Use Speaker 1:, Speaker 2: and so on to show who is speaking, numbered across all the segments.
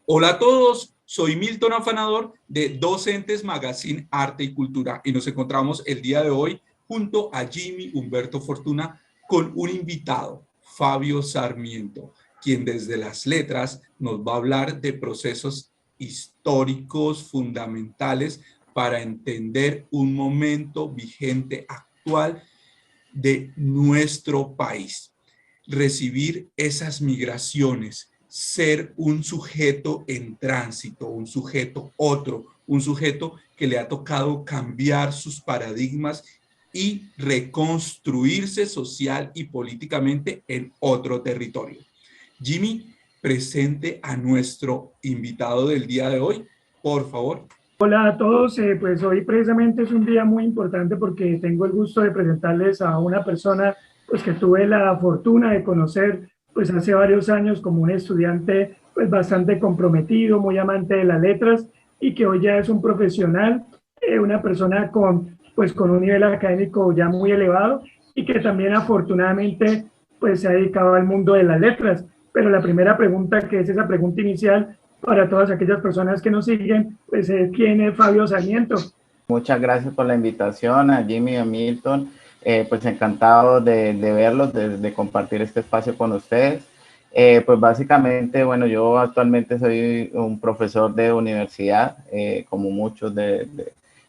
Speaker 1: Hola a todos, soy Milton Afanador de Docentes Magazine Arte y Cultura y nos encontramos el día de hoy junto a Jimmy Humberto Fortuna con un invitado, Fabio Sarmiento, quien desde las letras nos va a hablar de procesos históricos fundamentales para entender un momento vigente actual de nuestro país. Recibir esas migraciones, ser un sujeto en tránsito, un sujeto otro, un sujeto que le ha tocado cambiar sus paradigmas y reconstruirse social y políticamente en otro territorio. Jimmy, presente a nuestro invitado del día de hoy, por favor.
Speaker 2: Hola a todos, pues hoy precisamente es un día muy importante porque tengo el gusto de presentarles a una persona pues que tuve la fortuna de conocer pues hace varios años como un estudiante pues bastante comprometido, muy amante de las letras y que hoy ya es un profesional, una persona con un nivel académico ya muy elevado y que también afortunadamente pues se ha dedicado al mundo de las letras. Pero la primera pregunta, que es esa pregunta inicial, para todas aquellas personas que nos siguen, pues ¿quién es Fabio Sarmiento?
Speaker 3: Muchas gracias por la invitación a Jimmy y a Milton. Pues encantado de verlos, de compartir este espacio con ustedes. Pues básicamente, bueno, yo actualmente soy un profesor de universidad, como muchos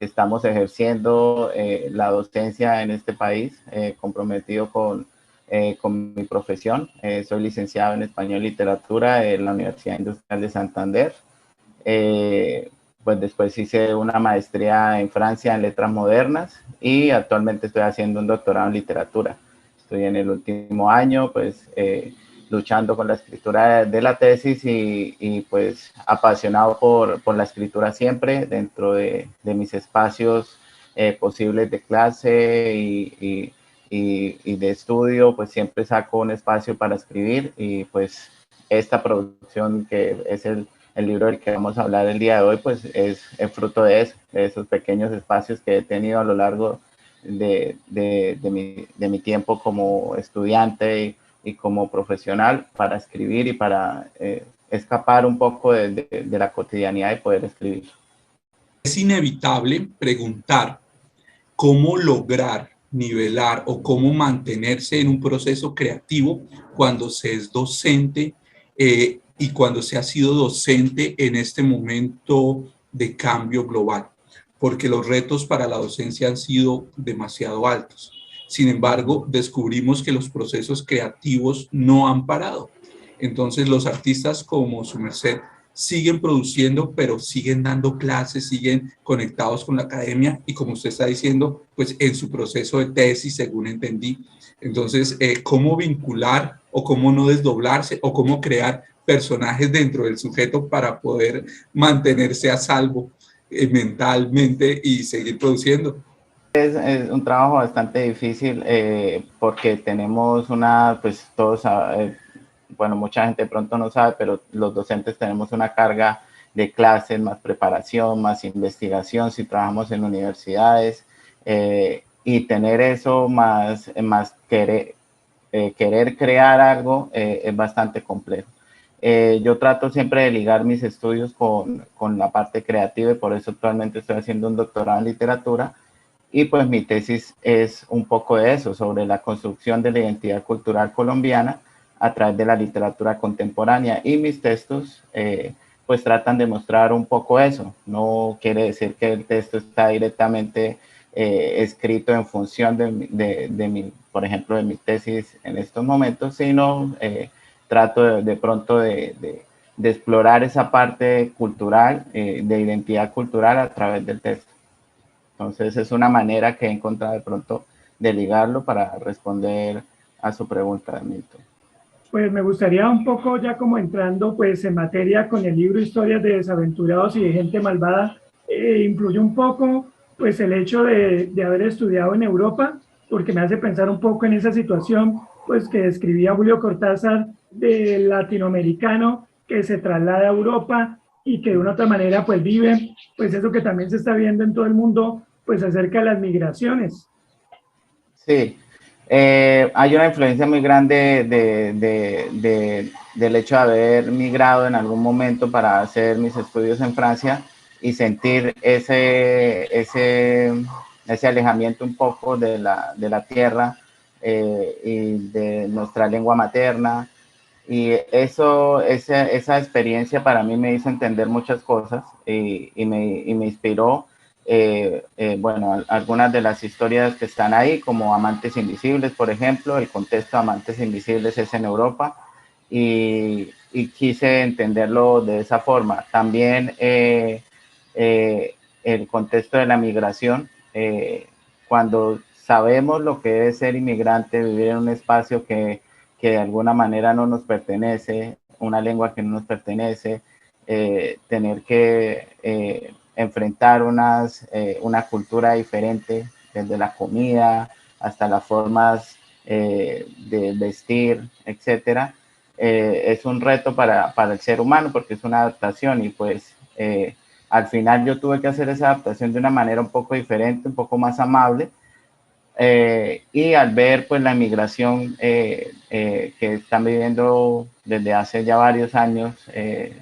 Speaker 3: estamos ejerciendo la docencia en este país, comprometido con mi profesión. Soy licenciado en Español y Literatura en la Universidad Industrial de Santander. Pues después hice una maestría en Francia en letras modernas y actualmente estoy haciendo un doctorado en literatura. Estoy en el último año, pues luchando con la escritura de la tesis y pues apasionado por la escritura siempre dentro de mis espacios posibles de clase y de estudio, pues siempre saco un espacio para escribir y pues esta producción que es el libro del que vamos a hablar el día de hoy, pues es fruto de eso, de esos pequeños espacios que he tenido a lo largo de mi tiempo como estudiante y como profesional para escribir y para escapar un poco de la cotidianidad y poder escribir.
Speaker 1: Es inevitable preguntar cómo lograr nivelar o cómo mantenerse en un proceso creativo cuando se es docente y cuando se ha sido docente en este momento de cambio global, porque los retos para la docencia han sido demasiado altos. Sin embargo, descubrimos que los procesos creativos no han parado. Entonces, los artistas como su merced siguen produciendo, pero siguen dando clases, siguen conectados con la academia y como usted está diciendo, pues en su proceso de tesis, según entendí. Entonces, ¿cómo vincular o cómo no desdoblarse o cómo crear personajes dentro del sujeto para poder mantenerse a salvo mentalmente y seguir produciendo?
Speaker 3: Es un trabajo bastante difícil porque tenemos pues todos, bueno, mucha gente de pronto no sabe, pero los docentes tenemos una carga de clases, más preparación, más investigación si trabajamos en universidades y tener eso más querer crear algo es bastante complejo. Yo trato siempre de ligar mis estudios con la parte creativa y por eso actualmente estoy haciendo un doctorado en literatura. Y pues mi tesis es un poco de eso, sobre la construcción de la identidad cultural colombiana a través de la literatura contemporánea. Y mis textos pues tratan de mostrar un poco eso. No quiere decir que el texto está directamente escrito en función por ejemplo, de mi tesis en estos momentos, sino trato de pronto de explorar esa parte cultural, de identidad cultural a través del texto. Entonces es una manera que he encontrado de pronto de ligarlo para responder a su pregunta, Milton.
Speaker 2: Pues me gustaría un poco ya como entrando pues en materia con el libro Historias de desaventurados y de gente malvada, influye un poco pues el hecho de haber estudiado en Europa, porque me hace pensar un poco en esa situación pues que describía Julio Cortázar del latinoamericano que se traslada a Europa y que de una otra manera pues vive pues eso que también se está viendo en todo el mundo pues acerca de las migraciones.
Speaker 3: Sí, Hay una influencia muy grande del hecho de haber migrado en algún momento para hacer mis estudios en Francia y sentir ese alejamiento un poco de la tierra y de nuestra lengua materna. Y esa experiencia para mí me hizo entender muchas cosas y me inspiró, bueno, algunas de las historias que están ahí, como Amantes Invisibles, por ejemplo. El contexto de Amantes Invisibles es en Europa y quise entenderlo de esa forma. También el contexto de la migración, cuando sabemos lo que es ser inmigrante, vivir en un espacio que de alguna manera no nos pertenece, una lengua que no nos pertenece, tener que enfrentar una cultura diferente, desde la comida hasta las formas de vestir, etcétera. Es un reto para el ser humano porque es una adaptación y pues al final yo tuve que hacer esa adaptación de una manera un poco diferente, un poco más amable, y al ver pues la inmigración que están viviendo desde hace ya varios años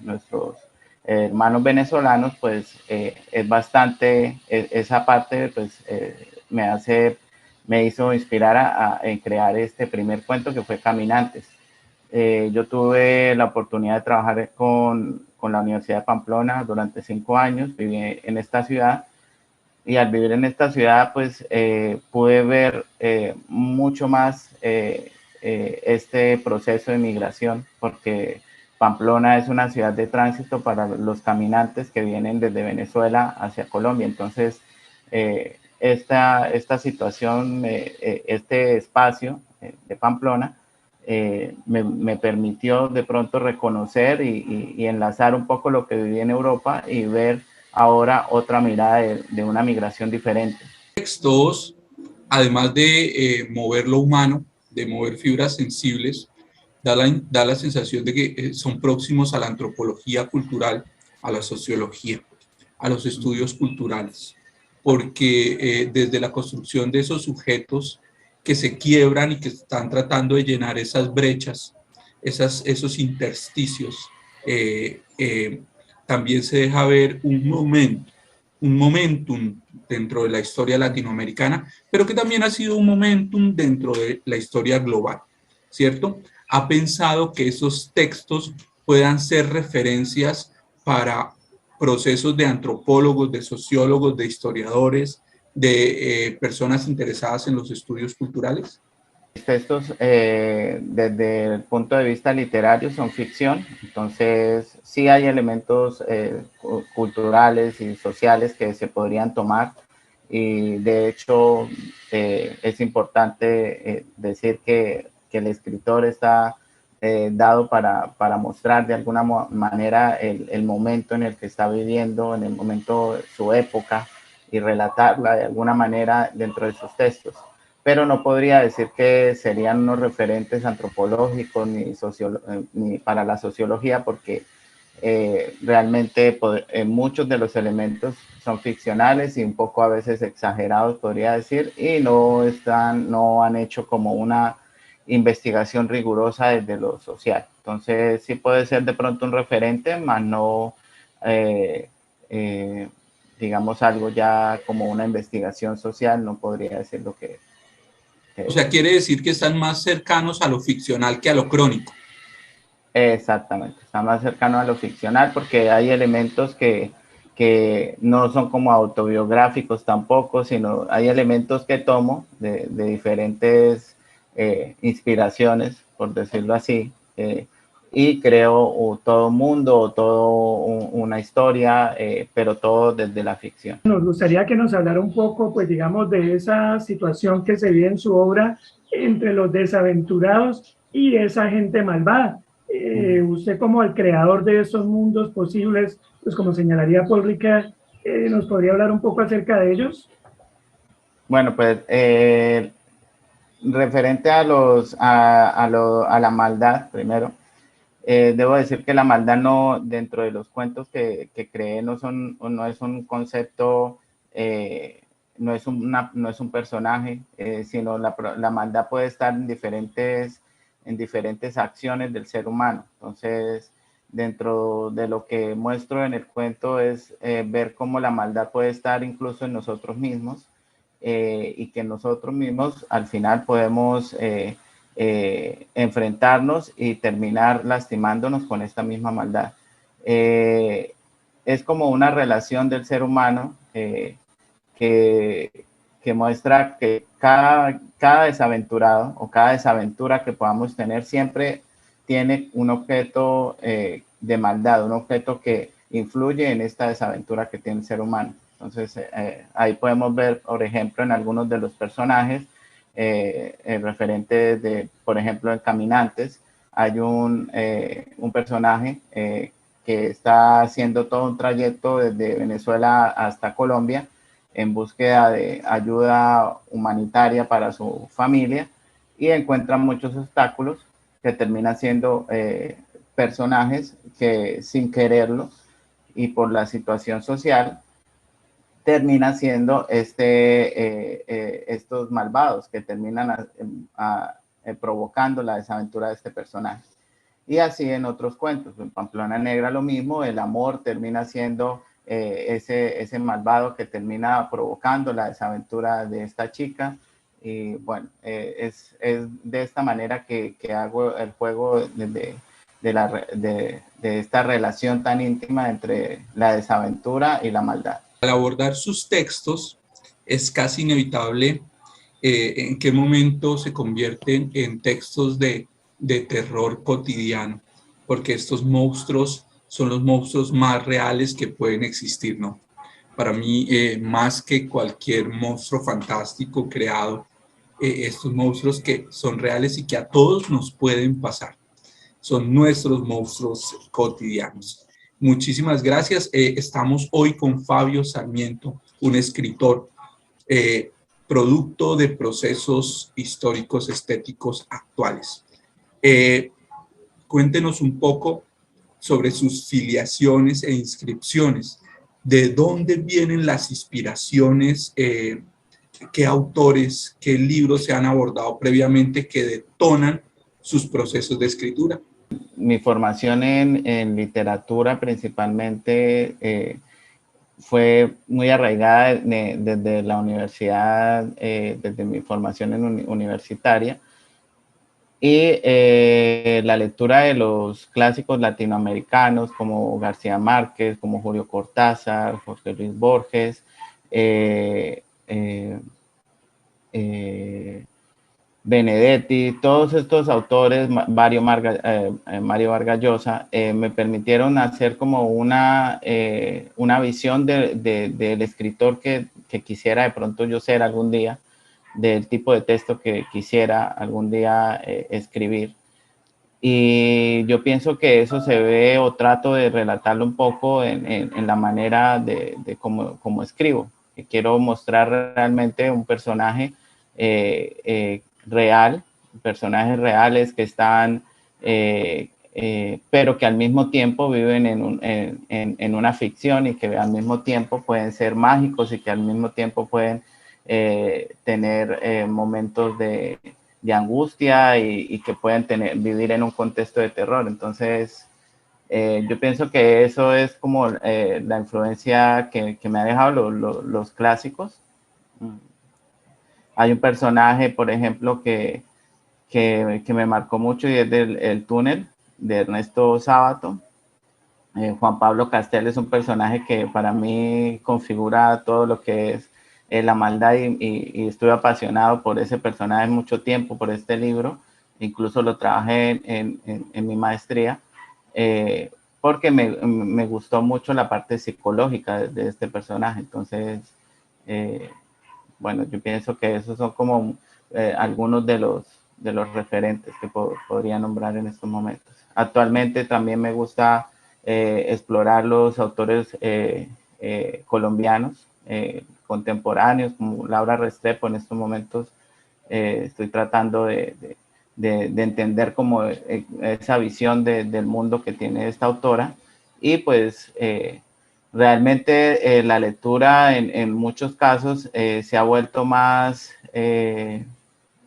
Speaker 3: nuestros hermanos venezolanos, pues es bastante, esa parte pues me hizo inspirar en crear este primer cuento que fue Caminantes. Yo tuve la oportunidad de trabajar con la Universidad de Pamplona durante 5 años, viví en esta ciudad y al vivir en esta ciudad, pues pude ver mucho más este proceso de migración, porque Pamplona es una ciudad de tránsito para los caminantes que vienen desde Venezuela hacia Colombia. Entonces, esta situación, este espacio de Pamplona, me permitió de pronto reconocer y enlazar un poco lo que viví en Europa y ver ahora otra mirada de una migración diferente.
Speaker 1: Textos, además de mover lo humano, de mover fibras sensibles, da la sensación de que son próximos a la antropología cultural, a la sociología, a los estudios culturales, porque desde la construcción de esos sujetos que se quiebran y que están tratando de llenar esas brechas, esos intersticios, también se deja ver un momentum dentro de la historia latinoamericana, pero que también ha sido un momentum dentro de la historia global, ¿cierto? Ha pensado que esos textos puedan ser referencias para procesos de antropólogos, de sociólogos, de historiadores, de personas interesadas en los estudios culturales.
Speaker 3: Textos desde el punto de vista literario son ficción, entonces sí hay elementos culturales y sociales que se podrían tomar y de hecho es importante decir que el escritor está dado para mostrar de alguna manera el momento en el que está viviendo, en el momento, su época, y relatarla de alguna manera dentro de sus textos, pero no podría decir que serían unos referentes antropológicos ni para la sociología, porque realmente muchos de los elementos son ficcionales y un poco a veces exagerados, podría decir, y no han hecho como una investigación rigurosa desde lo social. Entonces sí puede ser de pronto un referente, más no eh, eh, digamos algo ya como una investigación social, no podría decir lo que
Speaker 1: O sea, quiere decir que están más cercanos a lo ficcional que a lo crónico.
Speaker 3: exactamente, está más cercano a lo ficcional porque hay elementos que no son como autobiográficos tampoco, sino hay elementos que tomo de diferentes inspiraciones, por decirlo así, y creo todo un mundo o una historia, pero todo desde la ficción.
Speaker 2: Nos gustaría que nos hablara un poco, pues digamos, de esa situación que se vive en su obra entre los desaventurados y esa gente malvada. Usted como el creador de esos mundos posibles, pues como señalaría Paul Ricoeur, ¿nos podría hablar un poco acerca de ellos?
Speaker 3: Bueno, pues referente a la maldad, primero, debo decir que la maldad no, dentro de los cuentos que creé, no es un concepto no es un personaje, sino la maldad puede estar en diferentes acciones del ser humano. Entonces, dentro de lo que muestro en el cuento es ver cómo la maldad puede estar incluso en nosotros mismos, y que nosotros mismos al final podemos enfrentarnos y terminar lastimándonos con esta misma maldad. Es como una relación del ser humano que muestra que cada desaventurado o cada desaventura que podamos tener siempre tiene un objeto de maldad, un objeto que influye en esta desaventura que tiene el ser humano. Entonces, ahí podemos ver, por ejemplo, en algunos de los personajes, referentes de, por ejemplo, en Caminantes, hay un personaje que está haciendo todo un trayecto desde Venezuela hasta Colombia en búsqueda de ayuda humanitaria para su familia, y encuentra muchos obstáculos que terminan siendo personajes que, sin quererlo y por la situación social, termina siendo estos malvados que terminan provocando la desaventura de este personaje. Y así en otros cuentos. En Pamplona Negra lo mismo, el amor termina siendo ese malvado que termina provocando la desaventura de esta chica. Y bueno, es de esta manera que hago el juego de esta relación tan íntima entre la desaventura y la maldad.
Speaker 1: Al abordar sus textos, es casi inevitable en qué momento se convierten en textos de terror cotidiano, porque estos monstruos son los monstruos más reales que pueden existir, ¿no? Para mí, más que cualquier monstruo fantástico creado, estos monstruos que son reales y que a todos nos pueden pasar, son nuestros monstruos cotidianos. Muchísimas gracias. Estamos hoy con Fabio Sarmiento, un escritor, producto de procesos históricos estéticos actuales. Cuéntenos un poco sobre sus filiaciones e inscripciones. ¿De dónde vienen las inspiraciones? ¿Qué autores, qué libros se han abordado previamente que detonan sus procesos de escritura?
Speaker 3: Mi formación en literatura principalmente fue muy arraigada desde la universidad, desde mi formación universitaria, y la lectura de los clásicos latinoamericanos como García Márquez, como Julio Cortázar, Jorge Luis Borges, Benedetti, todos estos autores, Mario Vargas Llosa, me permitieron hacer como una visión del escritor que quisiera de pronto yo ser algún día, del tipo de texto que quisiera algún día escribir. Y yo pienso que eso se ve, o trato de relatarlo un poco en la manera de cómo escribo. Que quiero mostrar realmente un personaje real, personajes reales que están, pero que al mismo tiempo viven en una ficción, y que al mismo tiempo pueden ser mágicos, y que al mismo tiempo pueden tener momentos de angustia, y que pueden vivir en un contexto de terror. Entonces, yo pienso que eso es como la influencia que me ha dejado los clásicos. Hay un personaje, por ejemplo, que me marcó mucho, y es El túnel, de Ernesto Sábato. Juan Pablo Castel es un personaje que para mí configura todo lo que es la maldad, y estuve apasionado por ese personaje mucho tiempo, por este libro. Incluso lo trabajé en mi maestría, porque me gustó mucho la parte psicológica de este personaje. Entonces, bueno, yo pienso que esos son como algunos de los referentes que podría nombrar en estos momentos. Actualmente también me gusta explorar los autores colombianos contemporáneos, como Laura Restrepo. En estos momentos estoy tratando de entender como esa visión del mundo que tiene esta autora, y pues realmente la lectura en muchos casos se ha vuelto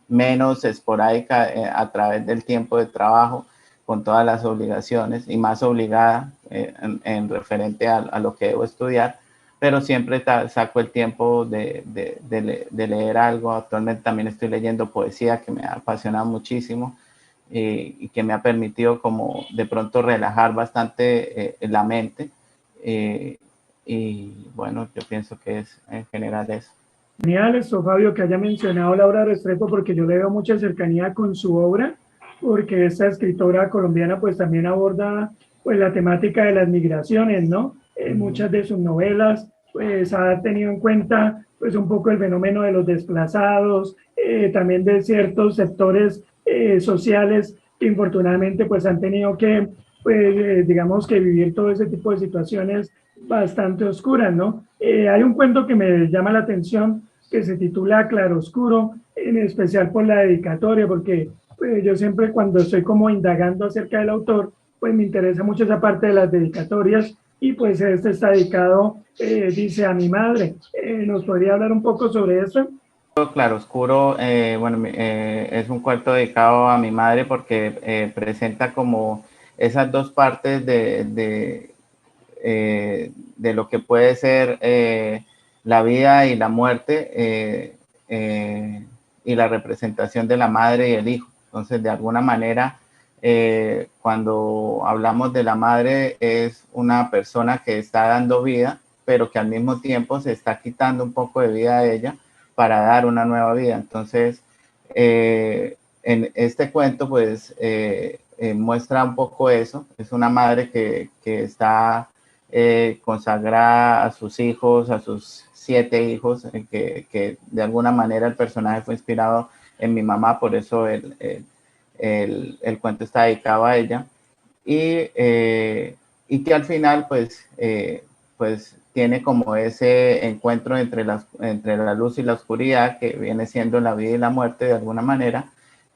Speaker 3: menos esporádica a través del tiempo de trabajo, con todas las obligaciones, y más obligada en referente a lo que debo estudiar, pero siempre saco el tiempo de leer algo. Actualmente también estoy leyendo poesía, que me ha apasionado muchísimo y que me ha permitido como de pronto relajar bastante la mente. Y bueno, yo pienso que es en general eso.
Speaker 2: Genial esto, Fabio, que haya mencionado Laura Restrepo, porque yo le veo mucha cercanía con su obra, porque esta escritora colombiana pues también aborda pues la temática de las migraciones, ¿no? Muchas de sus novelas pues ha tenido en cuenta pues un poco el fenómeno de los desplazados, también de ciertos sectores sociales que infortunadamente pues han tenido que pues digamos que vivir todo ese tipo de situaciones bastante oscuras, ¿no? Hay un cuento que me llama la atención que se titula Claroscuro, en especial por la dedicatoria, porque yo siempre cuando estoy como indagando acerca del autor, pues me interesa mucho esa parte de las dedicatorias, y pues este está dedicado, dice, a mi madre. ¿Nos podría hablar un poco sobre eso?
Speaker 3: Claroscuro, bueno, es un cuento dedicado a mi madre porque presenta como esas dos partes de lo que puede ser la vida y la muerte, y la representación de la madre y el hijo. Entonces, de alguna manera, cuando hablamos de la madre, es una persona que está dando vida, pero que al mismo tiempo se está quitando un poco de vida a ella para dar una nueva vida. Entonces, en este cuento, pues, muestra un poco eso. Es una madre que está consagrada a sus hijos, a sus 7 hijos, que de alguna manera el personaje fue inspirado en mi mamá, por eso el cuento está dedicado a ella, y que al final pues tiene como ese encuentro entre la luz y la oscuridad, que viene siendo la vida y la muerte de alguna manera,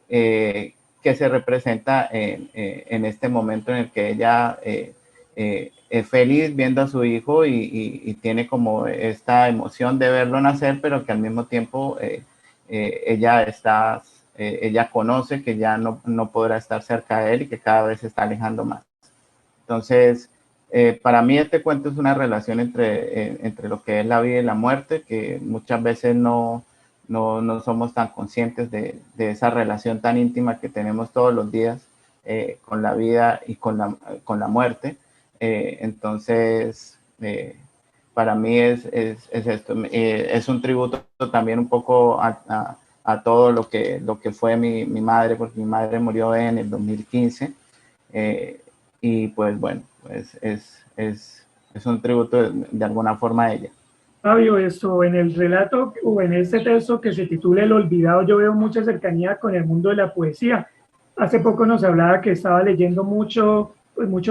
Speaker 3: que se representa en este momento en el que ella es feliz viendo a su hijo y tiene como esta emoción de verlo nacer, pero que al mismo tiempo ella conoce que ya no podrá estar cerca de él y que cada vez se está alejando más. Entonces, para mí este cuento es una relación entre lo que es la vida y la muerte, que muchas veces no somos tan conscientes de esa relación tan íntima que tenemos todos los días con la vida y con la muerte. Entonces, para mí es esto. Es un tributo también un poco a todo lo que fue mi madre, porque mi madre murió en el 2015. Y pues bueno, pues es un tributo de alguna forma a ella.
Speaker 2: Fabio, esto en el relato o en este texto que se titula El Olvidado, yo veo mucha cercanía con el mundo de la poesía. Hace poco nos hablaba que estaba leyendo mucho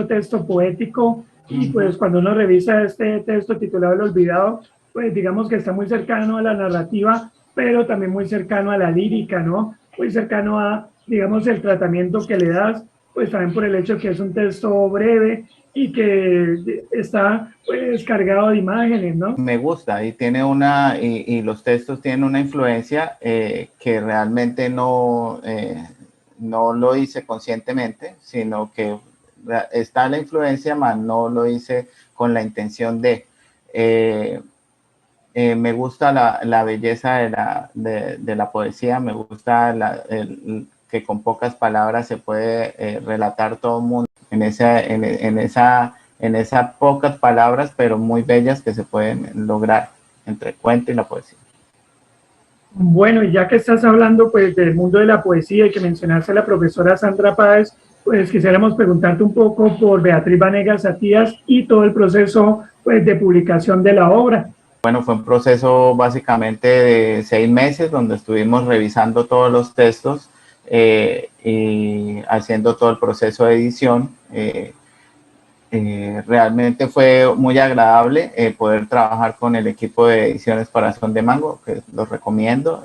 Speaker 2: texto poético, y pues cuando uno revisa este texto titulado El Olvidado, pues digamos que está muy cercano a la narrativa, pero también muy cercano a la lírica, ¿no? Muy cercano a, digamos, el tratamiento que le das, pues también por el hecho que es un texto breve y que está pues cargado de imágenes, ¿no?
Speaker 3: Me gusta y tiene y los textos tienen una influencia que realmente no lo hice conscientemente, sino que está la influencia, mas no lo hice con la intención de. Me gusta la belleza de la poesía, me gusta que con pocas palabras se puede relatar todo el mundo en esas pocas palabras, pero muy bellas, que se pueden lograr entre el cuento y la poesía.
Speaker 2: Bueno, y ya que estás hablando pues del mundo de la poesía y que mencionaste a la profesora Sandra Páez, pues quisiéramos preguntarte un poco por Beatriz Vanegas Satías y todo el proceso pues de publicación de la obra.
Speaker 3: Bueno, fue un proceso básicamente de 6 meses donde estuvimos revisando todos los textos y haciendo todo el proceso de edición. Realmente fue muy agradable poder trabajar con el equipo de Ediciones Corazón de Mango, que los recomiendo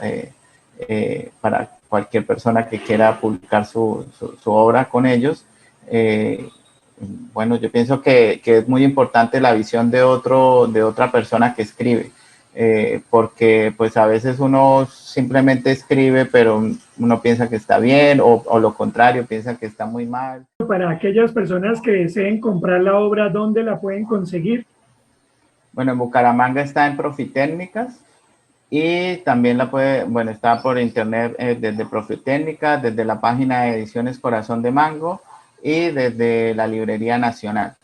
Speaker 3: para cualquier persona que quiera publicar su obra con ellos. bueno, yo pienso que es muy importante la visión de otra persona que escribe, porque pues a veces uno simplemente escribe, pero uno piensa que está bien o lo contrario, piensa que está muy mal.
Speaker 2: Para aquellas personas que deseen comprar la obra, ¿dónde la pueden conseguir?
Speaker 3: Bueno, en Bucaramanga está en Profitécnicas y también bueno, está por internet desde Profitécnicas, desde la página de Ediciones Corazón de Mango y desde la Librería Nacional.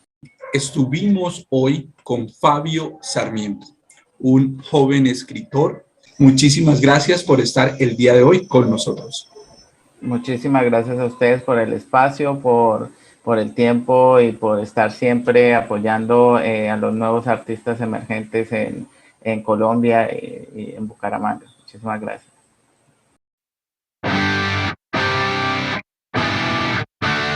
Speaker 1: Estuvimos hoy con Fabio Sarmiento, un joven escritor. Muchísimas gracias por estar el día de hoy con nosotros.
Speaker 3: Muchísimas gracias a ustedes por el espacio, por el tiempo y por estar siempre apoyando a los nuevos artistas emergentes en Colombia y en Bucaramanga. Muchísimas gracias.